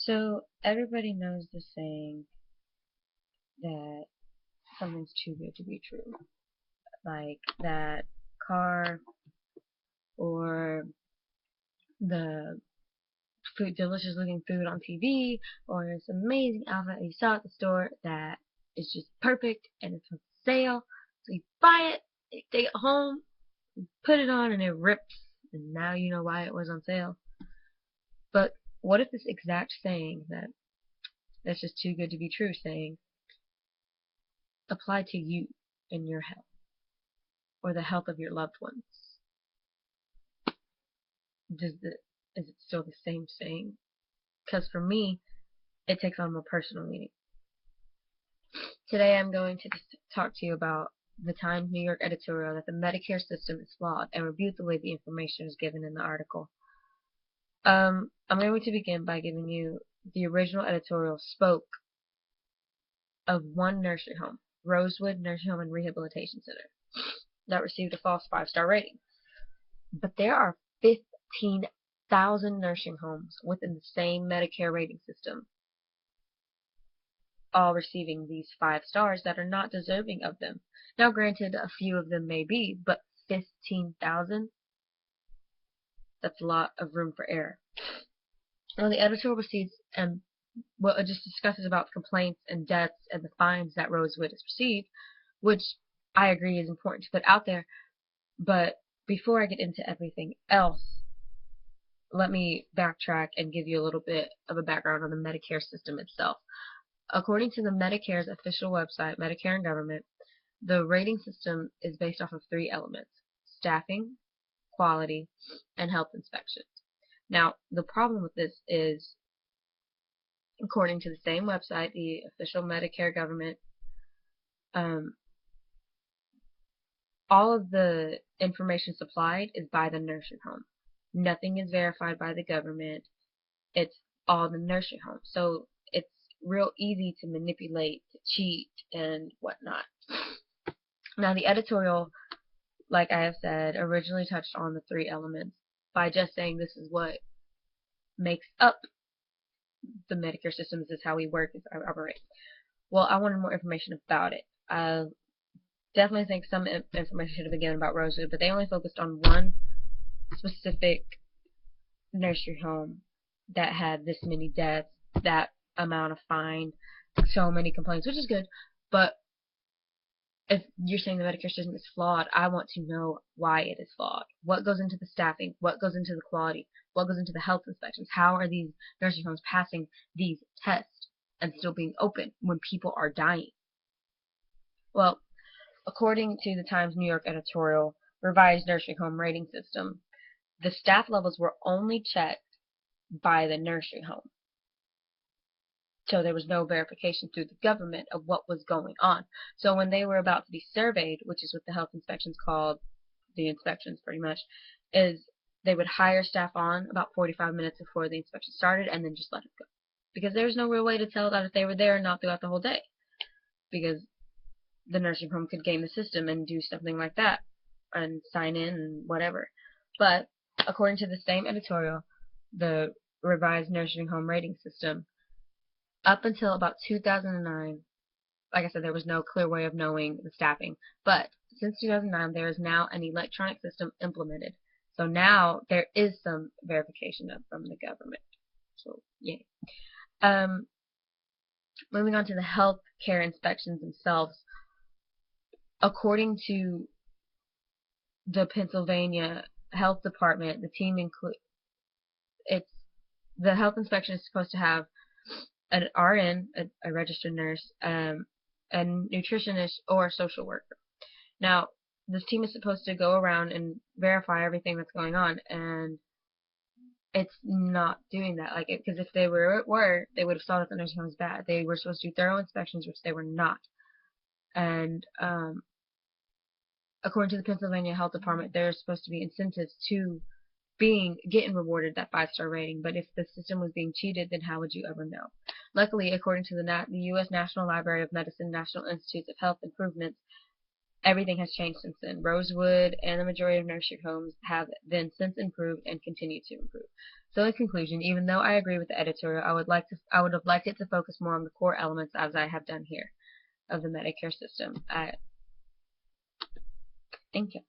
So everybody knows the saying that something's too good to be true. Like that car or the food, delicious looking food on TV, or this amazing outfit you saw at the store that is just perfect and it's on sale. So you buy it, you take it home, you put it on, and it rips. And now you know why it was on sale. But what if this exact saying that's just too good to be true saying applied to you and your health or the health of your loved ones? Is it still the same saying? Because for me, it takes on more personal meaning. Today I'm going to talk to you about the Times New York editorial that the Medicare system is flawed and rebuke the way the information is given in the article. I'm going to begin by giving you the original editorial spoke of one nursing home, Rosewood Nursing Home and Rehabilitation Center, that received a false 5-star rating. But there are 15,000 nursing homes within the same Medicare rating system, all receiving these 5 stars that are not deserving of them. Now granted, a few of them may be, but 15,000? That's a lot of room for error. Now the editorial proceeds and it just discusses about complaints and deaths and the fines that Rosewood has received, which I agree is important to put out there. But before I get into everything else, let me backtrack and give you a little bit of a background on the Medicare system itself. According to the Medicare's official website, Medicare and Government, the rating system is based off of 3 elements: staffing, quality, and health inspections. Now, the problem with this is, according to the same website, the official Medicare Government, all of the information supplied is by the nursing home. Nothing is verified by the government. It's all the nursing home. So it's real easy to manipulate, to cheat, and whatnot. Now, the editorial, like I have said, originally touched on the 3 elements by just saying this is what makes up the Medicare system, this is how we work, this is how we operate. Well, I wanted more information about it. I definitely think some information should have been given about Rosewood, but they only focused on one specific nursery home that had this many deaths, that amount of fine, so many complaints, which is good. But if you're saying the Medicare system is flawed, I want to know why it is flawed. What goes into the staffing? What goes into the quality? What goes into the health inspections? How are these nursing homes passing these tests and still being open when people are dying? Well, according to the Times New York editorial, revised nursing home rating system, the staff levels were only checked by the nursing home. So there was no verification through the government of what was going on. So when they were about to be surveyed, which is what the health inspections called, the inspections pretty much, is they would hire staff on about 45 minutes before the inspection started and then just let it go. Because there's no real way to tell that if they were there or not throughout the whole day. Because the nursing home could game the system and do something like that and sign in and whatever. But according to the same editorial, the revised nursing home rating system, up until about 2009, like I said, there was no clear way of knowing the staffing. But since 2009, there is now an electronic system implemented. So now there is some verification from the government. So, yay. Moving on to the health care inspections themselves. According to the Pennsylvania Health Department, the team the health inspection is supposed to have an RN, a registered nurse, a nutritionist, or a social worker. Now, this team is supposed to go around and verify everything that's going on, and it's not doing that. Because if they were, they would have saw that the nursing home was bad. They were supposed to do thorough inspections, which they were not. And according to the Pennsylvania Health Department, there's supposed to be incentives to getting rewarded that 5-star rating. But if the system was being cheated, then how would you ever know? Luckily, according to the U.S. National Library of Medicine, National Institutes of Health Improvements, everything has changed since then. Rosewood and the majority of nursery homes have then since improved and continue to improve. So in conclusion, even though I agree with the editorial, I would have liked it to focus more on the core elements as I have done here of the Medicare system. Thank you.